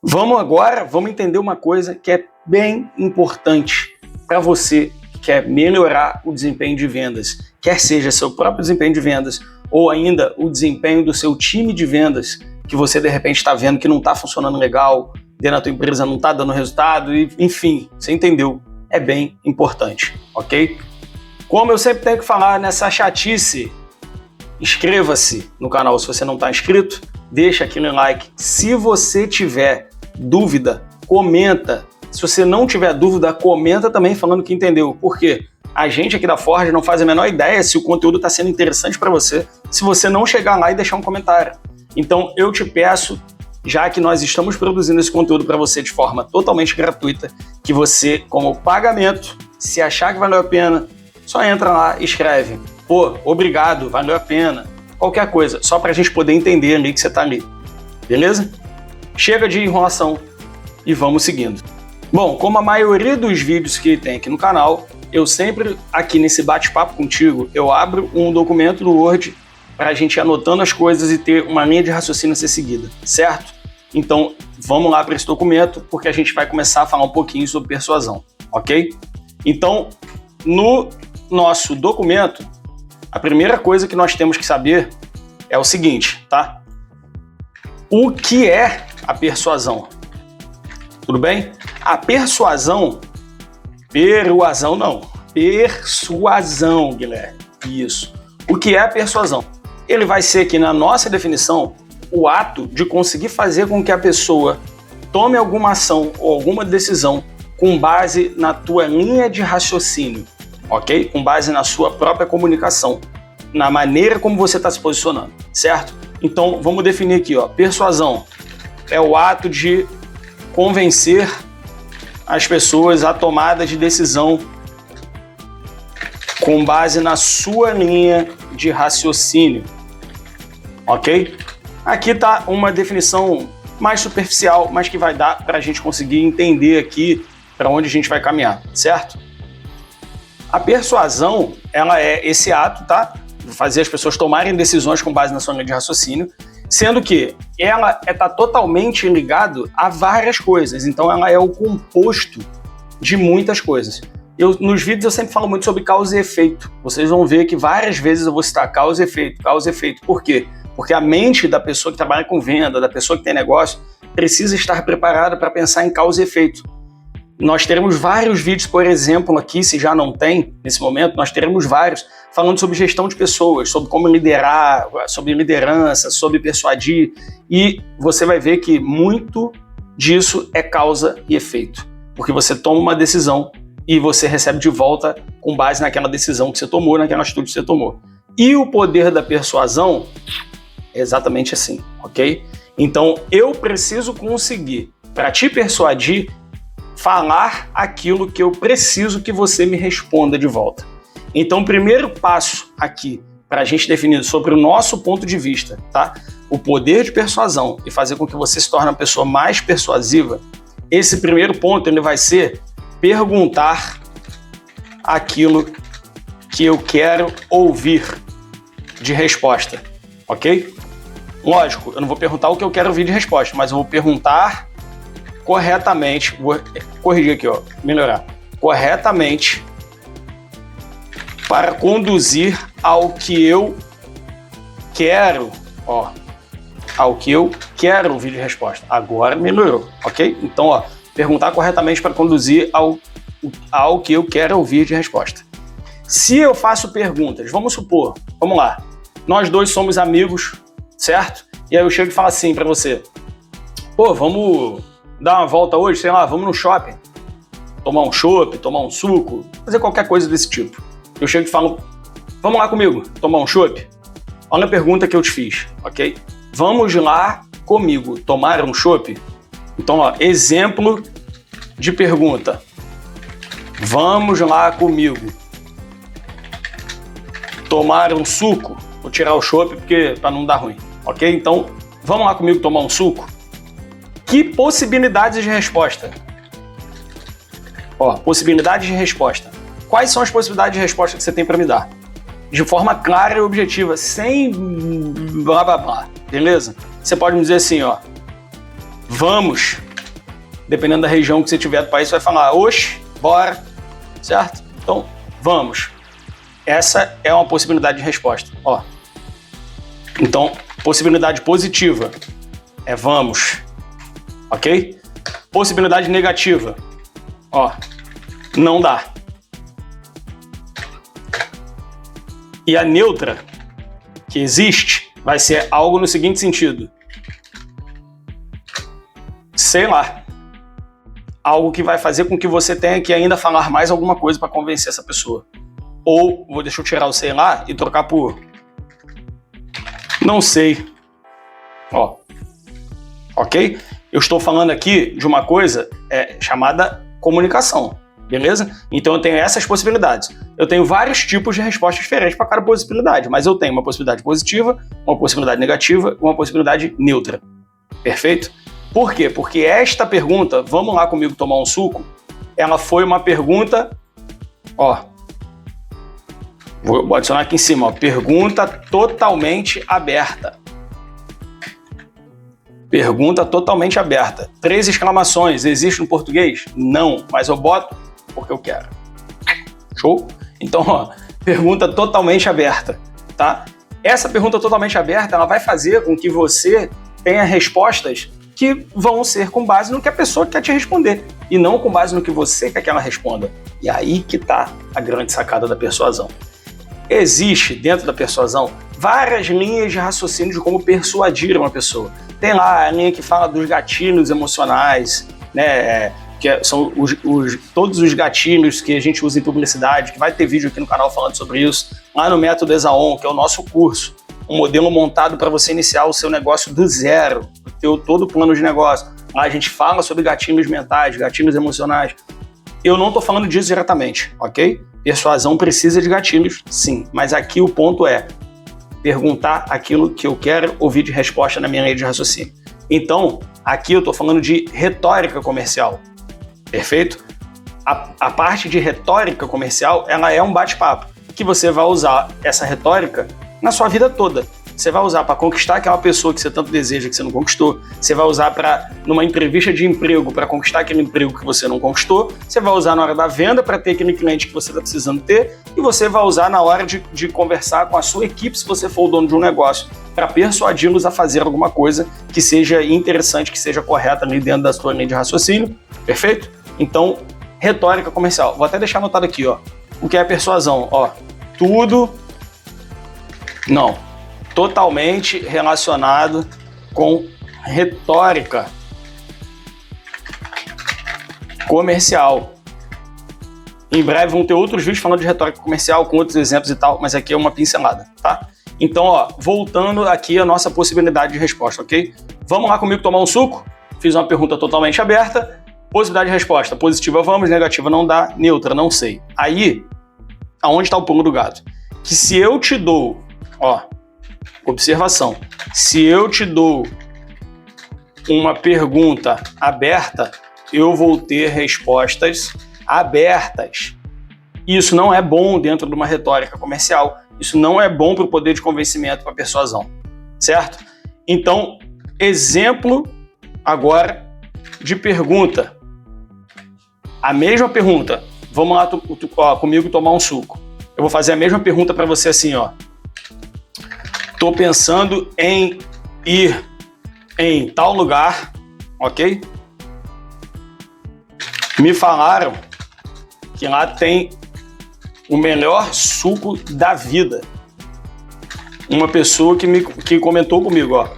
Vamos entender uma coisa que é bem importante para você que quer melhorar o desempenho de vendas, quer seja seu próprio desempenho de vendas ou ainda o desempenho do seu time de vendas, que você de repente está vendo que não está funcionando legal, dentro da tua empresa não está dando resultado, e, enfim, você entendeu, é bem importante, ok? Como eu sempre tenho que falar nessa chatice, inscreva-se no canal se você não está inscrito, deixa aquele like. Se você tiver dúvida, comenta. Se você não tiver dúvida, comenta também falando que entendeu. Por quê? A gente aqui da Forge não faz a menor ideia se o conteúdo está sendo interessante para você, se você não chegar lá e deixar um comentário. Então eu te peço, já que nós estamos produzindo esse conteúdo para você de forma totalmente gratuita, que você, como pagamento, se achar que valeu a pena, só entra lá e escreve. Pô, obrigado, valeu a pena. Qualquer coisa, só para a gente poder entender ali que você está ali. Beleza? Chega de enrolação e vamos seguindo. Bom, como a maioria dos vídeos que tem aqui no canal, eu sempre, aqui nesse bate-papo contigo, eu abro um documento do Word para a gente ir anotando as coisas e ter uma linha de raciocínio a ser seguida, certo? Então, vamos lá para esse documento, porque a gente vai começar a falar um pouquinho sobre persuasão, ok? Então, no nosso documento, a primeira coisa que nós temos que saber é o seguinte, tá? O que é a persuasão? Tudo bem? A persuasão, persuasão, Guilherme, isso. O que é a persuasão? Ele vai ser aqui na nossa definição o ato de conseguir fazer com que a pessoa tome alguma ação ou alguma decisão com base na tua linha de raciocínio, ok? Com base na sua própria comunicação, na maneira como você está se posicionando, certo? Então, vamos definir aqui, ó. Persuasão é o ato de convencer as pessoas à tomada de decisão com base na sua linha de raciocínio, ok? Aqui está uma definição mais superficial, mas que vai dar para a gente conseguir entender aqui para onde a gente vai caminhar, certo? A persuasão, ela é esse ato, tá? Fazer as pessoas tomarem decisões com base na sua linha de raciocínio, sendo que ela está totalmente ligado a várias coisas, então ela é o composto de muitas coisas. Nos vídeos eu sempre falo muito sobre causa e efeito, vocês vão ver que várias vezes eu vou citar causa e efeito, causa e efeito. Por quê? Porque a mente da pessoa que trabalha com venda, da pessoa que tem negócio, precisa estar preparada para pensar em causa e efeito. Nós teremos vários vídeos, por exemplo, aqui, se já não tem, nesse momento, nós teremos vários falando sobre gestão de pessoas, sobre como liderar, sobre liderança, sobre persuadir, e você vai ver que muito disso é causa e efeito, porque você toma uma decisão e você recebe de volta com base naquela decisão que você tomou, naquela atitude que você tomou. E o poder da persuasão é exatamente assim, ok? Então, eu preciso conseguir, para te persuadir, falar aquilo que eu preciso que você me responda de volta. Então, o primeiro passo aqui para a gente definir sobre o nosso ponto de vista, tá? O poder de persuasão e fazer com que você se torne uma pessoa mais persuasiva, esse primeiro ponto ele vai ser perguntar aquilo que eu quero ouvir de resposta, ok? Lógico, eu não vou perguntar o que eu quero ouvir de resposta, mas eu vou perguntar corretamente, vou corrigir aqui, ó, melhorar, corretamente para conduzir ao que eu quero, ó, ao que eu quero ouvir de resposta. Agora melhorou, ok? Então, ó, perguntar corretamente para conduzir ao que eu quero ouvir de resposta. Se eu faço perguntas, vamos supor, vamos lá, nós dois somos amigos, certo? E aí eu chego e falo assim para você, pô, vamos dar uma volta hoje, sei lá, vamos no shopping, tomar um chopp, tomar um suco, fazer qualquer coisa desse tipo. Eu chego e falo, vamos lá comigo, tomar um chopp? Olha a pergunta que eu te fiz, ok? Vamos lá comigo tomar um chopp? Então, ó, exemplo de pergunta. Vamos lá comigo tomar um suco? Vou tirar o chopp porque para não dar ruim, ok? Então, vamos lá comigo tomar um suco? Que possibilidades de resposta? Ó, possibilidades de resposta. Quais são as possibilidades de resposta que você tem para me dar? De forma clara e objetiva, sem blá blá blá, beleza? Você pode me dizer assim, ó, vamos dependendo da região que você tiver do país, você vai falar, oxe, bora, certo? Então, vamos. Essa é uma possibilidade de resposta, ó. Então, possibilidade positiva é vamos, ok? Possibilidade negativa, ó, não dá. E a neutra, que existe, vai ser algo no seguinte sentido. Sei lá. Algo que vai fazer com que você tenha que ainda falar mais alguma coisa para convencer essa pessoa. Ou, deixa eu tirar o sei lá e trocar por não sei. Ó. Ok? Eu estou falando aqui de uma coisa chamada comunicação. Beleza? Então eu tenho essas possibilidades. Eu tenho vários tipos de respostas diferentes para cada possibilidade, mas eu tenho uma possibilidade positiva, uma possibilidade negativa e uma possibilidade neutra. Perfeito? Por quê? Porque esta pergunta, vamos lá comigo tomar um suco, ela foi uma pergunta, ó, vou adicionar aqui em cima, ó, pergunta totalmente aberta. Pergunta totalmente aberta. 3 exclamações, existe no português? Não, mas eu boto porque eu quero. Show? Então, ó, pergunta totalmente aberta, tá? Essa pergunta totalmente aberta, ela vai fazer com que você tenha respostas que vão ser com base no que a pessoa quer te responder e não com base no que você quer que ela responda. E aí que tá a grande sacada da persuasão. Existe, dentro da persuasão, várias linhas de raciocínio de como persuadir uma pessoa. Tem lá a linha que fala dos gatilhos emocionais, né? Que são todos os gatilhos que a gente usa em publicidade, que vai ter vídeo aqui no canal falando sobre isso. Lá no Método Exaon, que é o nosso curso, um modelo montado para você iniciar o seu negócio do zero, ter todo o plano de negócio. Lá a gente fala sobre gatilhos mentais, gatilhos emocionais. Eu não estou falando disso diretamente, ok? Persuasão precisa de gatilhos, sim. Mas aqui o ponto é perguntar aquilo que eu quero ouvir de resposta na minha linha de raciocínio. Então, aqui eu estou falando de retórica comercial. Perfeito? A parte de retórica comercial, ela é um bate-papo, que você vai usar essa retórica na sua vida toda. Você vai usar para conquistar aquela pessoa que você tanto deseja que você não conquistou. Você vai usar numa entrevista de emprego para conquistar aquele emprego que você não conquistou. Você vai usar na hora da venda para ter aquele cliente que você está precisando ter. E você vai usar na hora de conversar com a sua equipe, se você for o dono de um negócio, para persuadi-los a fazer alguma coisa que seja interessante, que seja correta ali dentro da sua linha de raciocínio. Perfeito? Então, retórica comercial. Vou até deixar anotado aqui, ó. O que é persuasão? Ó, tudo... Não. Totalmente relacionado com retórica comercial. Em breve vão ter outros vídeos falando de retórica comercial com outros exemplos e tal, mas aqui é uma pincelada, tá? Então, ó, voltando aqui a nossa possibilidade de resposta, ok? Vamos lá comigo tomar um suco? Fiz uma pergunta totalmente aberta. Possibilidade de resposta: positiva vamos, negativa não dá, neutra não sei. Aí, aonde está o pulo do gato? Que se eu te dou, ó, observação, se eu te dou uma pergunta aberta, eu vou ter respostas abertas. Isso não é bom dentro de uma retórica comercial. Isso não é bom para o poder de convencimento, para a persuasão, certo? Então, exemplo agora de pergunta. A mesma pergunta. Vamos lá comigo tomar um suco. Eu vou fazer a mesma pergunta para você assim, ó. Tô pensando em ir em tal lugar, ok? Me falaram que lá tem o melhor suco da vida. Uma pessoa que comentou comigo, ó.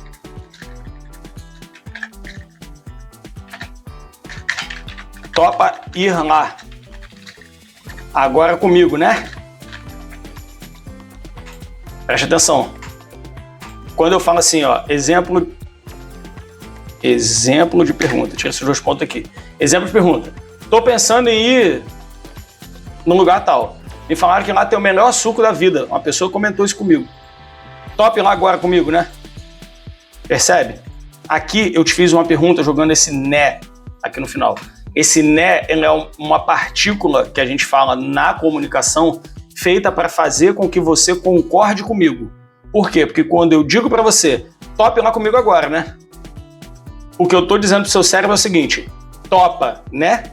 Topa ir lá. Agora comigo, né? Preste atenção. Quando eu falo assim, ó, exemplo de pergunta. Tira esses 2 pontos aqui. Exemplo de pergunta. Tô pensando em ir num lugar tal. Me falaram que lá tem o melhor suco da vida. Uma pessoa comentou isso comigo. Top lá agora comigo, né? Percebe? Aqui eu te fiz uma pergunta jogando esse né aqui no final. Esse né, ele é uma partícula que a gente fala na comunicação feita para fazer com que você concorde comigo. Por quê? Porque quando eu digo para você, top lá comigo agora, né? O que eu tô dizendo pro seu cérebro é o seguinte: Topa, né?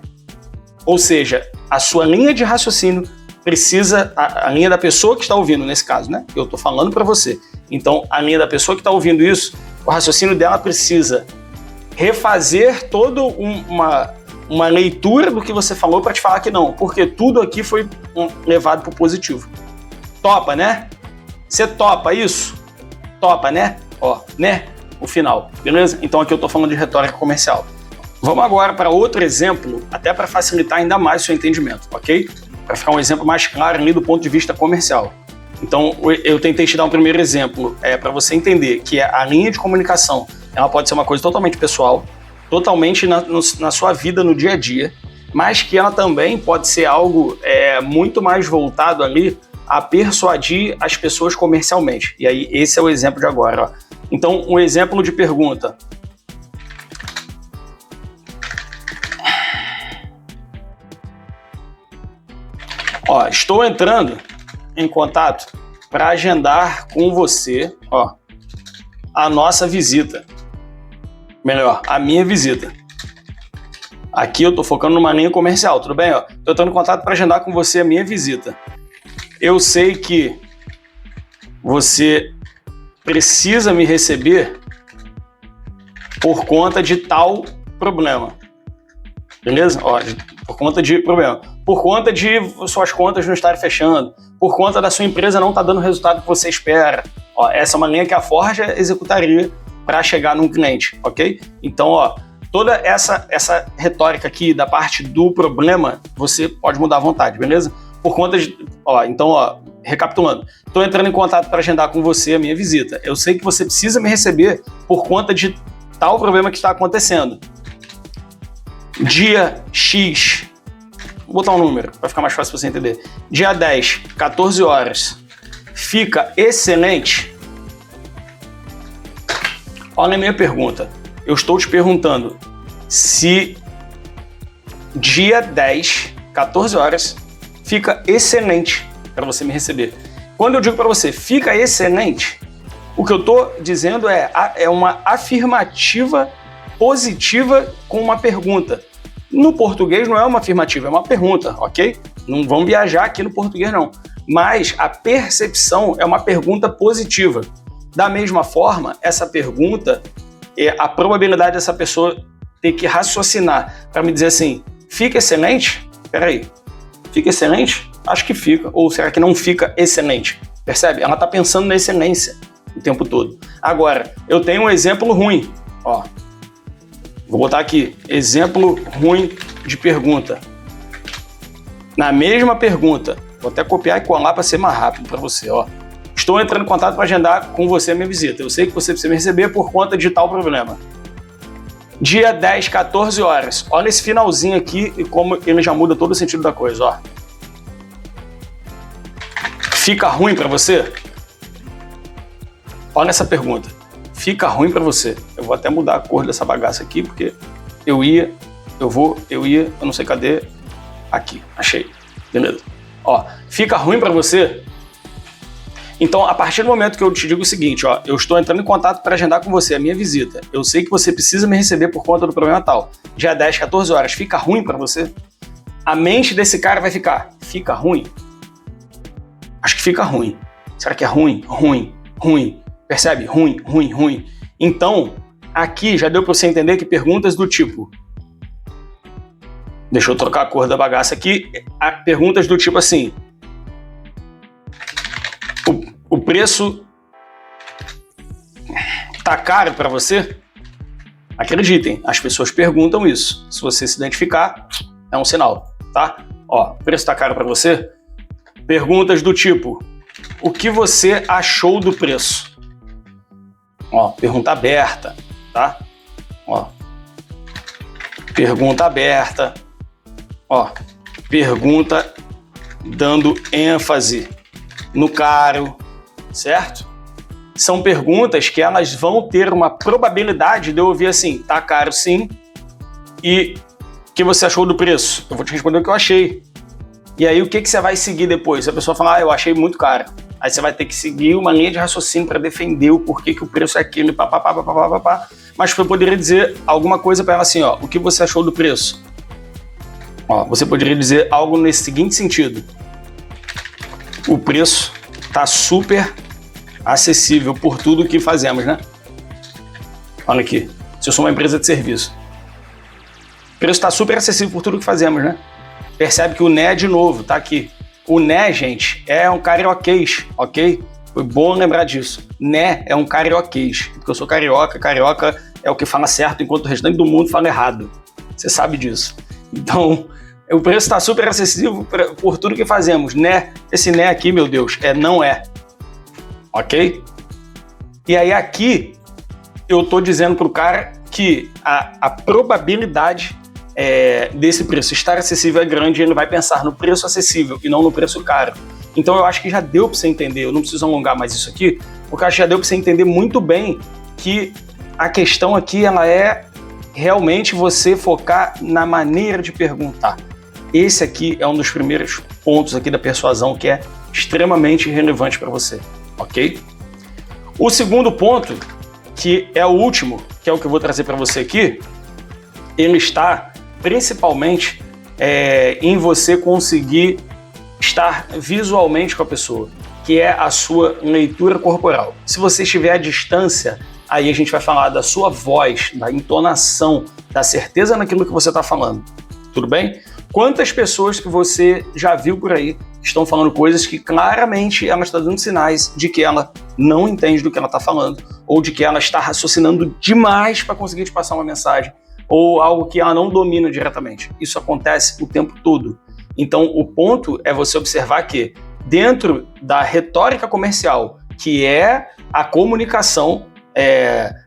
Ou seja, a sua linha de raciocínio precisa, a linha da pessoa que está ouvindo, nesse caso, né? Eu estou falando para você. Então, a linha da pessoa que está ouvindo isso, o raciocínio dela precisa refazer toda uma leitura do que você falou para te falar que não, porque tudo aqui foi levado para o positivo. Topa, né? Você topa isso? Topa, né? Ó, né? O final, beleza? Então aqui eu estou falando de retórica comercial. Vamos agora para outro exemplo, até para facilitar ainda mais o seu entendimento, ok? Para ficar um exemplo mais claro ali do ponto de vista comercial. Então, eu tentei te dar um primeiro exemplo para você entender que a linha de comunicação ela pode ser uma coisa totalmente pessoal, totalmente na sua vida, no dia a dia, mas que ela também pode ser algo muito mais voltado ali a persuadir as pessoas comercialmente. E aí, esse é o exemplo de agora. Ó. Então, um exemplo de pergunta. Ó, estou entrando em contato para agendar com você, ó, a nossa visita. Melhor, a minha visita. Aqui eu estou focando numa linha comercial, tudo bem? Estou entrando em contato para agendar com você a minha visita. Eu sei que você precisa me receber por conta de tal problema. Beleza? Ó, por conta de problema. Por conta de suas contas não estarem fechando. Por conta da sua empresa não estar dando o resultado que você espera. Ó, essa é uma linha que a Forja executaria para chegar num cliente, ok? Então, ó, toda essa retórica aqui da parte do problema, você pode mudar à vontade, beleza? Por conta de... Ó, então, ó, recapitulando. Estou entrando em contato para agendar com você a minha visita. Eu sei que você precisa me receber por conta de tal problema que está acontecendo. Dia X, vou botar um número para ficar mais fácil para você entender. Dia 10, 14 horas, fica excelente? Olha a minha pergunta. Eu estou te perguntando se dia 10, 14 horas, fica excelente para você me receber. Quando eu digo para você, fica excelente, o que eu estou dizendo é uma afirmativa positiva com uma pergunta. No português não é uma afirmativa, é uma pergunta, ok? Não vamos viajar aqui no português não. Mas a percepção é uma pergunta positiva. Da mesma forma, essa pergunta, a probabilidade dessa pessoa ter que raciocinar para me dizer assim, fica excelente? Peraí, fica excelente? Acho que fica. Ou será que não fica excelente? Percebe? Ela está pensando na excelência o tempo todo. Agora, eu tenho um exemplo ruim, ó. Vou botar aqui, exemplo ruim de pergunta. Na mesma pergunta, vou até copiar e colar para ser mais rápido para você, ó. Estou entrando em contato para agendar com você a minha visita. Eu sei que você precisa me receber por conta de tal problema. Dia 10, 14 horas. Olha esse finalzinho aqui e como ele já muda todo o sentido da coisa, ó. Fica ruim para você? Olha essa pergunta. Fica ruim para você? Eu vou até mudar a cor dessa bagaça aqui, porque eu não sei cadê. Aqui, achei. Beleza. Ó, fica ruim para você? Então, a partir do momento que eu te digo o seguinte, ó, eu estou entrando em contato para agendar com você a minha visita. Eu sei que você precisa me receber por conta do problema tal. Dia 10, 14 horas, fica ruim para você? A mente desse cara vai ficar ruim? Acho que fica ruim. Será que é ruim? Ruim. Percebe? Ruim. Então, aqui já deu para você entender que perguntas do tipo... Deixa eu trocar a cor da bagaça aqui. Perguntas do tipo assim... O preço tá caro para você? Acreditem, as pessoas perguntam isso. Se você se identificar, é um sinal, tá? Ó, o preço tá caro para você? Perguntas do tipo, o que você achou do preço? Ó, pergunta aberta, tá? Ó, pergunta aberta. Ó, pergunta dando ênfase no caro, certo? São perguntas que elas vão ter uma probabilidade de eu ouvir assim, tá caro sim, e o que você achou do preço? Eu vou te responder o que eu achei. E aí o que você vai seguir depois? Se a pessoa falar, eu achei muito caro. Aí você vai ter que seguir uma linha de raciocínio para defender o porquê que o preço é aquilo, papapá. Mas você poderia dizer alguma coisa para ela assim, ó, o que você achou do preço? Ó, você poderia dizer algo nesse seguinte sentido. O preço tá super acessível por tudo que fazemos, né? Olha aqui, se eu sou uma empresa de serviço. O preço está super acessível por tudo que fazemos, né? Percebe que o né, de novo, tá aqui. O né, gente, é um carioquês, ok? Foi bom lembrar disso. Né é um carioquês, porque eu sou carioca, carioca é o que fala certo, enquanto o restante do mundo fala errado. Você sabe disso. Então, o preço está super acessível por tudo que fazemos, né? Esse né aqui, meu Deus, não é. Ok? E aí aqui, eu tô dizendo pro cara que a probabilidade desse preço estar acessível é grande, ele vai pensar no preço acessível e não no preço caro. Então eu acho que já deu para você entender, eu não preciso alongar mais isso aqui, porque eu acho que já deu para você entender muito bem que a questão aqui ela é realmente você focar na maneira de perguntar. Esse aqui é um dos primeiros pontos aqui da persuasão que é extremamente relevante para você, ok? O segundo ponto, que é o último, que é o que eu vou trazer para você aqui, ele está principalmente em você conseguir estar visualmente com a pessoa, que é a sua leitura corporal. Se você estiver à distância, aí a gente vai falar da sua voz, da entonação, da certeza naquilo que você está falando. Tudo bem? Quantas pessoas que você já viu por aí estão falando coisas que claramente ela está dando sinais de que ela não entende do que ela está falando, ou de que ela está raciocinando demais para conseguir te passar uma mensagem, ou algo que ela não domina diretamente. Isso acontece o tempo todo. Então, o ponto é você observar que dentro da retórica comercial, que é a comunicação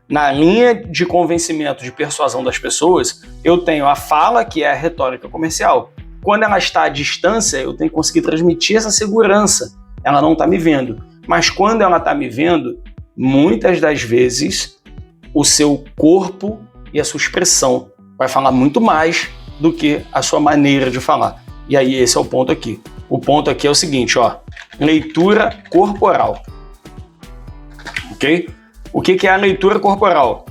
na linha de convencimento, de persuasão das pessoas, eu tenho a fala, que é a retórica comercial. Quando ela está à distância, eu tenho que conseguir transmitir essa segurança. Ela não está me vendo. Mas quando ela está me vendo, muitas das vezes, o seu corpo e a sua expressão vai falar muito mais do que a sua maneira de falar. E aí esse é o ponto aqui. O ponto aqui é o seguinte, ó, leitura corporal. Ok? O que é a leitura corporal?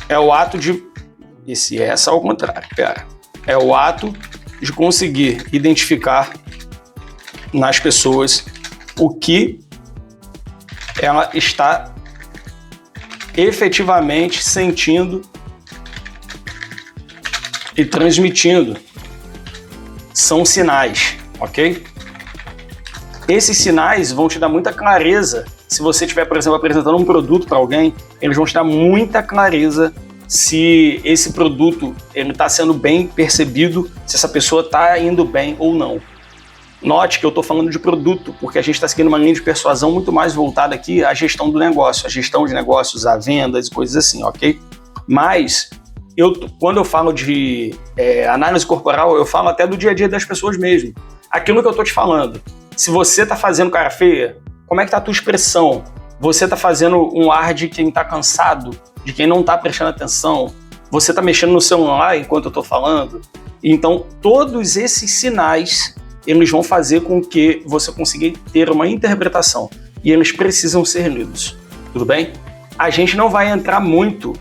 É o ato de... Essa ao contrário, pera. É o ato de conseguir identificar nas pessoas o que ela está efetivamente sentindo e transmitindo. São sinais, ok? Esses sinais vão te dar muita clareza. Se você estiver, por exemplo, apresentando um produto para alguém, eles vão te dar muita clareza se esse produto está sendo bem percebido, se essa pessoa está indo bem ou não. Note que eu estou falando de produto, porque a gente está seguindo uma linha de persuasão muito mais voltada aqui à gestão do negócio, à gestão de negócios, a vendas e coisas assim, ok? Mas, quando eu falo de análise corporal, eu falo até do dia a dia das pessoas mesmo. Aquilo que eu estou te falando, se você está fazendo cara feia, como é que está a tua expressão? Você está fazendo um ar de quem está cansado, de quem não está prestando atenção? Você está mexendo no celular enquanto eu estou falando? Então, todos esses sinais, eles vão fazer com que você consiga ter uma interpretação. E eles precisam ser lidos. Tudo bem? A gente não vai entrar muito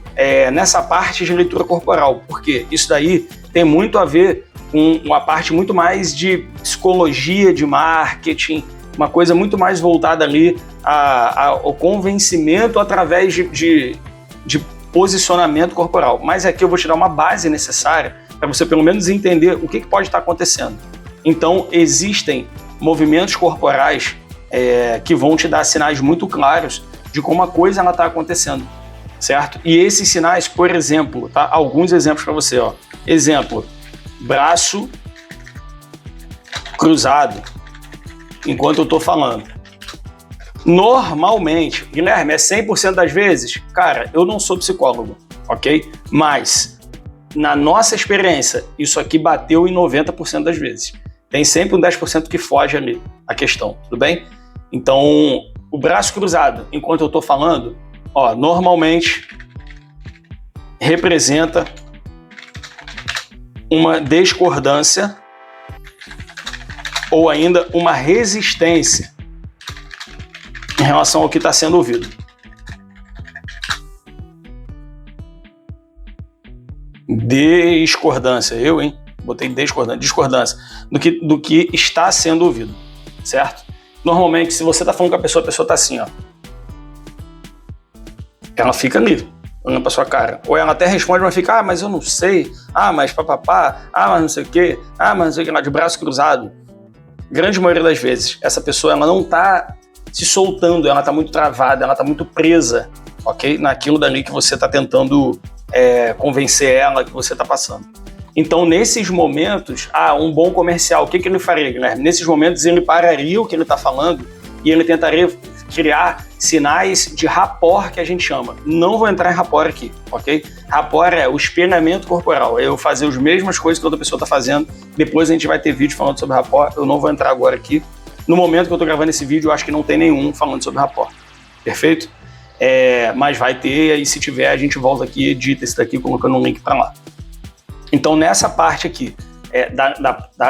nessa parte de leitura corporal, porque isso daí tem muito a ver com uma parte muito mais de psicologia, de marketing, uma coisa muito mais voltada ali ao convencimento através de posicionamento corporal. Mas aqui eu vou te dar uma base necessária para você pelo menos entender o que pode estar acontecendo. Então, existem movimentos corporais que vão te dar sinais muito claros de como a coisa está acontecendo, certo? E esses sinais, por exemplo, tá? Alguns exemplos para você, ó. Exemplo, braço cruzado enquanto eu estou falando. Normalmente, Guilherme, é 100% das vezes? Cara, eu não sou psicólogo, ok? Mas, na nossa experiência, isso aqui bateu em 90% das vezes. Tem sempre um 10% que foge ali a questão, tudo bem? Então, o braço cruzado, enquanto eu estou falando, ó, normalmente representa uma discordância ou ainda uma resistência em relação ao que está sendo ouvido. Discordância, botei discordância do que está sendo ouvido, certo? Normalmente, se você está falando com a pessoa está assim, ó. Ela fica ali, olhando pra sua cara. Ou ela até responde, mas fica, mas eu não sei, mas papapá, mas não sei o quê, mas não sei o que lá, de braço cruzado. Grande maioria das vezes, essa pessoa ela não tá se soltando, ela tá muito travada, ela tá muito presa, ok? Naquilo dali que você tá tentando convencer ela que você tá passando. Então, nesses momentos, um bom comercial, o que ele faria, Guilherme? Nesses momentos, ele pararia o que ele tá falando e ele tentaria criar sinais de rapport, que a gente chama. Não vou entrar em rapport aqui, ok? Rapport é o espelhamento corporal, é eu fazer as mesmas coisas que outra pessoa está fazendo. Depois a gente vai ter vídeo falando sobre rapport, eu não vou entrar agora aqui. No momento que eu estou gravando esse vídeo, eu acho que não tem nenhum falando sobre rapport. Perfeito? Mas vai ter, e se tiver, a gente volta aqui e edita esse daqui, colocando um link para lá. Então, nessa parte aqui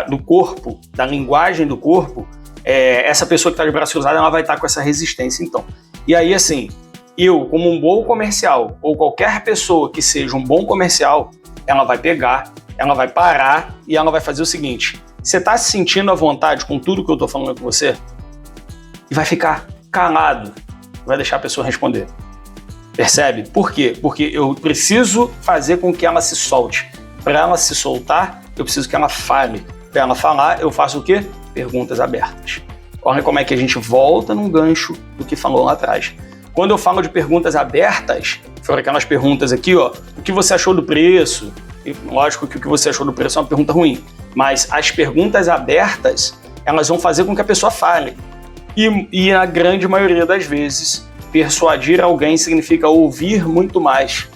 do corpo, da linguagem do corpo, essa pessoa que está de braço cruzado, ela vai estar com essa resistência, então. E aí, assim, eu, como um bom comercial, ou qualquer pessoa que seja um bom comercial, ela vai pegar, ela vai parar e ela vai fazer o seguinte: você está se sentindo à vontade com tudo que eu estou falando com você? E vai ficar calado, vai deixar a pessoa responder. Percebe? Por quê? Porque eu preciso fazer com que ela se solte. Para ela se soltar, eu preciso que ela fale. Para ela falar, eu faço o quê? Perguntas abertas. Olha como é que a gente volta num gancho do que falou lá atrás. Quando eu falo de perguntas abertas, foram aquelas perguntas aqui, ó, o que você achou do preço? E, lógico que o que você achou do preço é uma pergunta ruim, mas as perguntas abertas, elas vão fazer com que a pessoa fale. E na grande maioria das vezes, persuadir alguém significa ouvir muito mais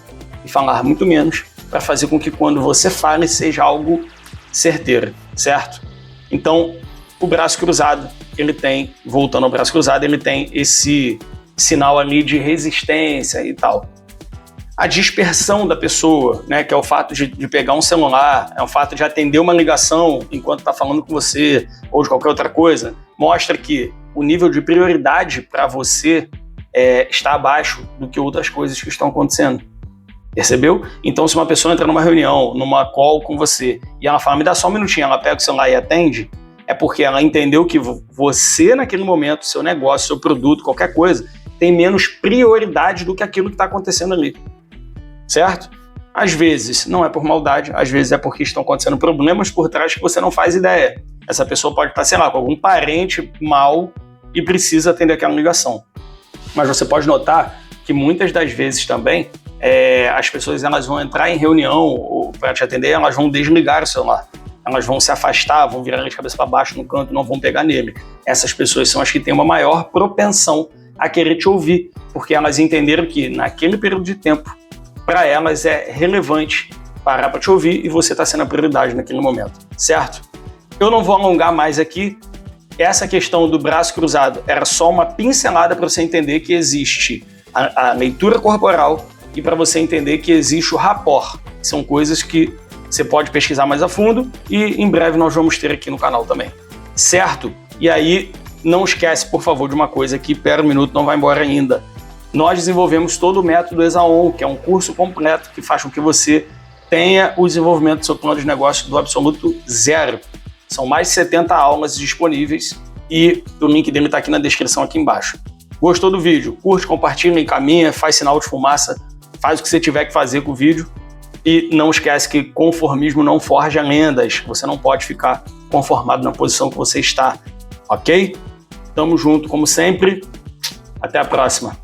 e falar muito menos, para fazer com que quando você fale seja algo certeiro, certo? Então, o braço cruzado, ele tem, voltando ao braço cruzado, ele tem esse sinal ali de resistência e tal. A dispersão da pessoa, né, que é o fato de pegar um celular, é o fato de atender uma ligação enquanto está falando com você, ou de qualquer outra coisa, mostra que o nível de prioridade para você está abaixo do que outras coisas que estão acontecendo. Percebeu? Então, se uma pessoa entra numa reunião, numa call com você, e ela fala, me dá só um minutinho, ela pega o celular e atende, é porque ela entendeu que você, naquele momento, seu negócio, seu produto, qualquer coisa, tem menos prioridade do que aquilo que está acontecendo ali. Certo? Às vezes, não é por maldade, às vezes é porque estão acontecendo problemas por trás que você não faz ideia. Essa pessoa pode estar, sei lá, com algum parente mal e precisa atender aquela ligação. Mas você pode notar que muitas das vezes também, as pessoas elas vão entrar em reunião para te atender, elas vão desligar o celular. Elas vão se afastar, vão virar de cabeça para baixo no canto, não vão pegar nele. Essas pessoas são as que têm uma maior propensão a querer te ouvir, porque elas entenderam que naquele período de tempo, para elas é relevante parar para te ouvir e você está sendo a prioridade naquele momento, certo? Eu não vou alongar mais aqui. Essa questão do braço cruzado era só uma pincelada para você entender que existe a leitura corporal e para você entender que existe o rapport. São coisas que você pode pesquisar mais a fundo e em breve nós vamos ter aqui no canal também, certo? E aí, não esquece, por favor, de uma coisa que, pera um minuto, não vai embora ainda. Nós desenvolvemos todo o método ExaOn, que é um curso completo que faz com que você tenha o desenvolvimento do seu plano de negócio do absoluto zero. São mais de 70 aulas disponíveis e o link dele está aqui na descrição aqui embaixo. Gostou do vídeo? Curte, compartilha, encaminha, faz sinal de fumaça, faz o que você tiver que fazer com o vídeo. E não esquece que conformismo não forja lendas. Você não pode ficar conformado na posição que você está, ok? Tamo junto, como sempre. Até a próxima.